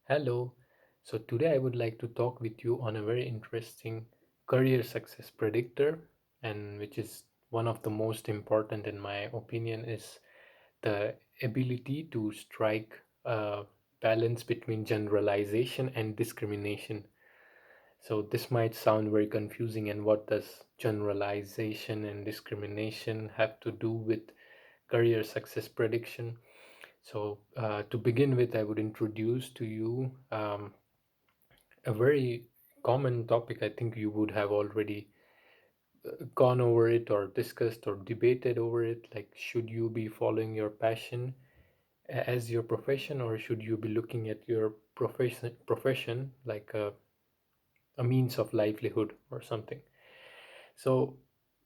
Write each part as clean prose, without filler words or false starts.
Hello. So today I would like to talk with you on a very interesting career success predictor, and which is one of the most important in my opinion is the ability to strike a balance between generalization and discrimination. So this might sound very confusing, and what does generalization and discrimination have to do with career success prediction? So to begin with, I would introduce to you a very common topic. I think you would have already gone over it or discussed or debated over it. Like, should you be following your passion as your profession, or should you be looking at your profession like a means of livelihood or something? So,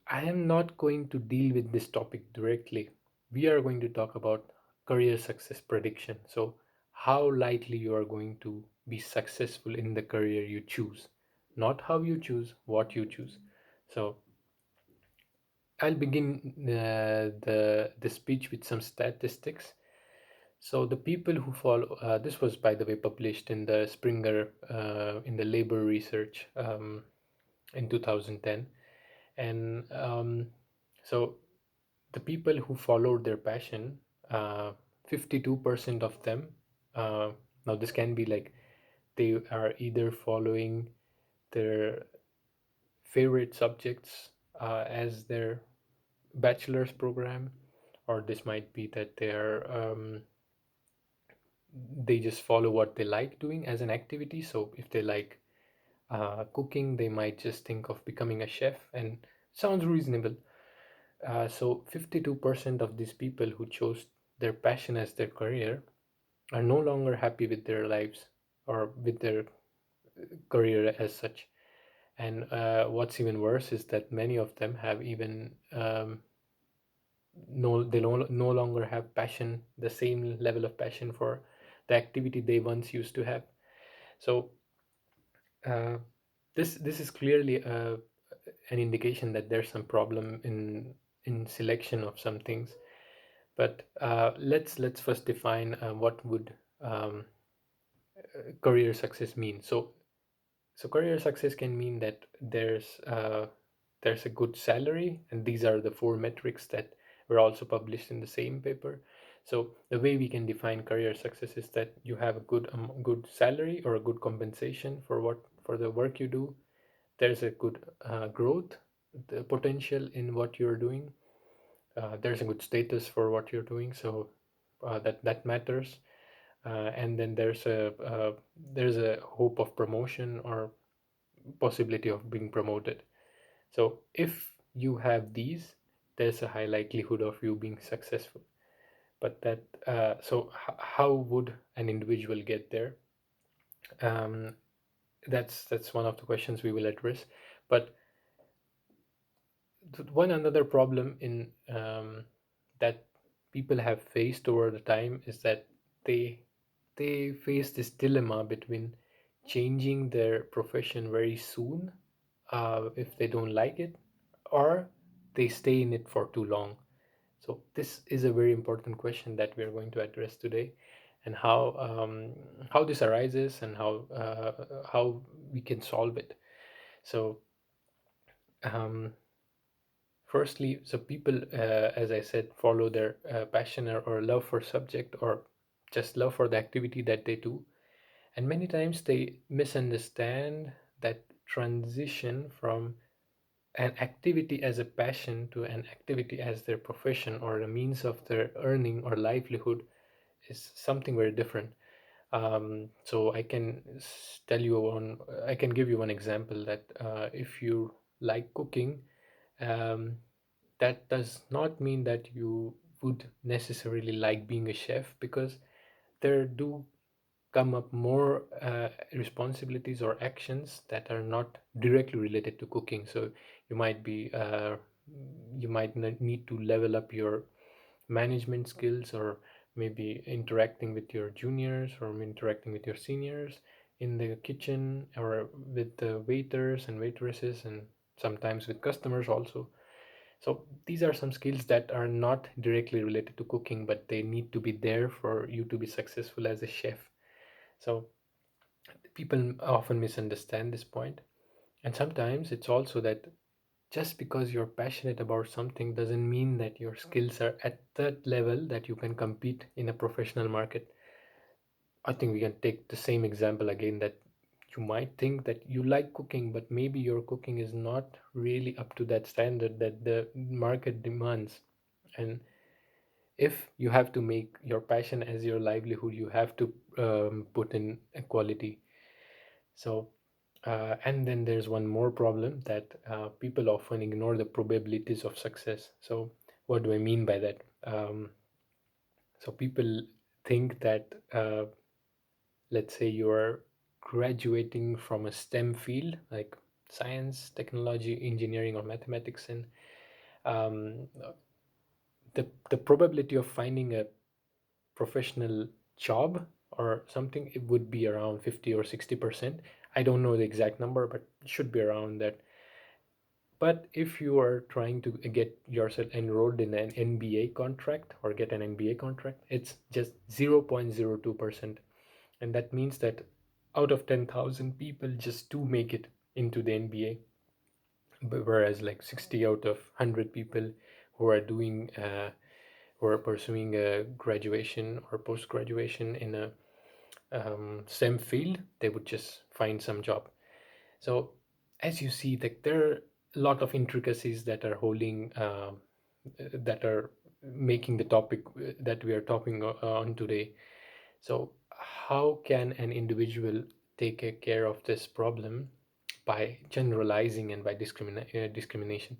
I am not going to deal with this topic directly. We are going to talk about career success prediction. So, how likely you are going to be successful in the career you choose, not how you choose, what you choose. So, I'll begin the speech with some statistics. So, the people who follow this was, by the way, published in the Springer in the Labor Research in 2010, and so the people who followed their passion, 52% of them, uh, now this can be like they are either following their favorite subjects as their bachelor's program, or this might be that they just follow what they like doing as an activity. So if they like cooking, they might just think of becoming a chef, and sounds reasonable. So 52% of these people who chose their passion as their career are no longer happy with their lives or with their career as such. And what's even worse is that many of them have even no longer have passion, the same level of passion for the activity they once used to have. So uh, this is clearly an indication that there's some problem in selection of some things. But let's first define what would career success mean. So career success can mean that there's a good salary, and these are the four metrics that were also published in the same paper. So the way we can define career success is that you have a good salary or a good compensation for the work you do. There's a good growth, the potential in what you're doing. There's a good status for what you're doing, so that matters. And then there's a hope of promotion or possibility of being promoted. So if you have these, there's a high likelihood of you being successful. But how would an individual get there? Um, that's one of the questions we will address. But one another problem in that people have faced over the time is that they they face this dilemma between changing their profession very soon if they don't like it, or they stay in it for too long. So this is a very important question that we are going to address today, and how this arises and how we can solve it. So um, firstly, so people, as I said, follow their passion or love for subject, or just love for the activity that they do. And many times they misunderstand that transition from an activity as a passion to an activity as their profession or a means of their earning or livelihood is something very different. So I can give you one example that if you like cooking, um, that does not mean that you would necessarily like being a chef, because there do come up more responsibilities or actions that are not directly related to cooking. So you might be you might need to level up your management skills, or maybe interacting with your juniors or interacting with your seniors in the kitchen, or with the waiters and waitresses, and sometimes with customers also. So these are some skills that are not directly related to cooking, but they need to be there for you to be successful as a chef. So People often misunderstand this point, and sometimes it's also that just because you're passionate about something doesn't mean that your skills are at that level that you can compete in a professional market. I think we can take the same example again, that you might think that you like cooking, but maybe your cooking is not really up to that standard that the market demands. And if you have to make your passion as your livelihood, you have to put in a quality. So, and then there's one more problem that people often ignore the probabilities of success. So, what do I mean by that? So, people think that, let's say, you are graduating from a STEM field like science, technology, engineering, or mathematics, and um, the probability of finding a professional job or something, it would be around 50 or 60%. I don't know the exact number, but it should be around that. But if you are trying to get yourself enrolled in an NBA contract or get an NBA contract, it's just 0.02%. And that means that out of 10,000 people, just two make it into the NBA. Whereas like 60 out of 100 people who are doing who are pursuing a graduation or post graduation in a STEM field, they would just find some job. So as you see, that there are a lot of intricacies that are holding that are making the topic that we are talking on today. So how can an individual take care of this problem by generalizing and by discrimination?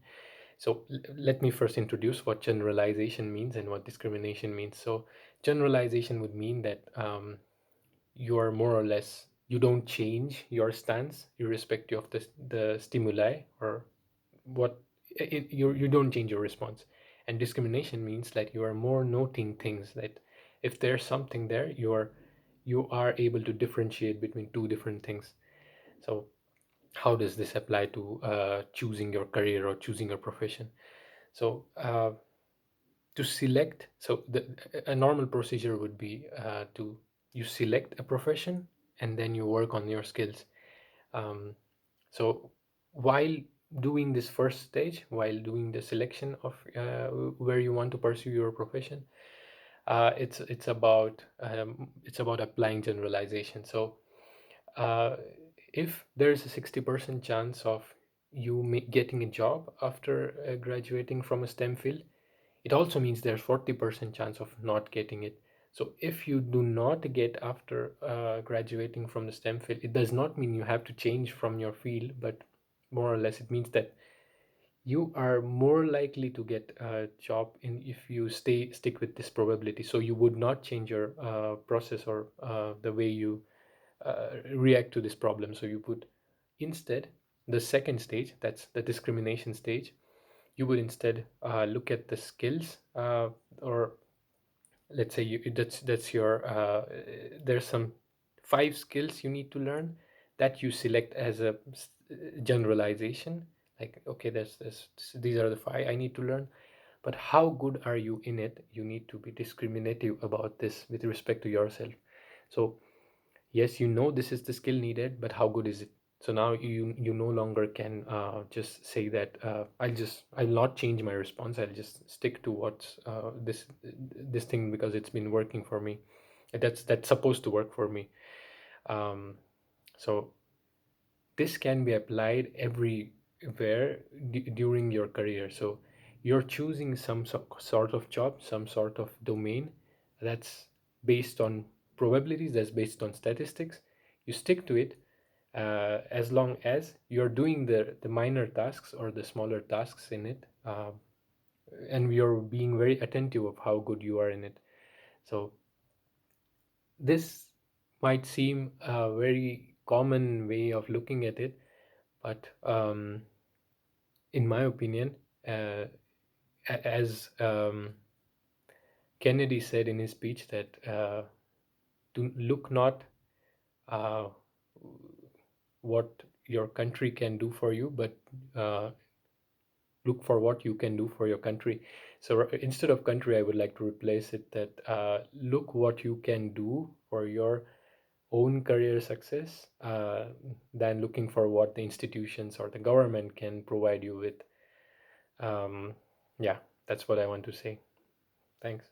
So let me first introduce what generalization means and what discrimination means. So generalization would mean that you are more or less, you don't change your stance irrespective of the stimuli or what you don't change your response. And discrimination means that you are more noting things, that if there's something there, you are able to differentiate between two different things. So how does this apply to choosing your career or choosing your profession? So to select, so a normal procedure would be to you select a profession and then you work on your skills. um, so while doing this first stage, while doing the selection of where you want to pursue your profession, it's about applying generalization. So uh, if there's a 60% chance of you getting a job after graduating from a STEM field, it also means there's 40% chance of not getting it. So if you do not get after graduating from the STEM field, it does not mean you have to change from your field, but more or less it means that you are more likely to get a job in if you stick with this probability. So you would not change your process or the way you react to this problem. So you would instead, the second stage, that's the discrimination stage, you would instead look at the skills, or let's say that's your there's some 5 skills you need to learn that you select as a generalization. Like, okay, these are the 5 I need to learn, but how good are you in it? You need to be discriminative about this with respect to yourself. So yes, you know this is the skill needed, but how good is it? So now you no longer can just say that I'll not change my response, I'll just stick to what's this thing because it's been working for me, that's supposed to work for me. um, so this can be applied everywhere during your career. So you're choosing some sort of job, some sort of domain that's based on probabilities, that's based on statistics. You stick to it as long as you're doing the minor tasks or the smaller tasks in it, and you're being very attentive of how good you are in it. So this might seem a very common way of looking at it, but in my opinion, uh, as Kennedy said in his speech, that to look not uh, what your country can do for you, but uh, look for what you can do for your country. So instead of country, I would like to replace it that look what you can do for your own career success than looking for what the institutions or the government can provide you with. um, yeah, that's what I want to say. Thanks.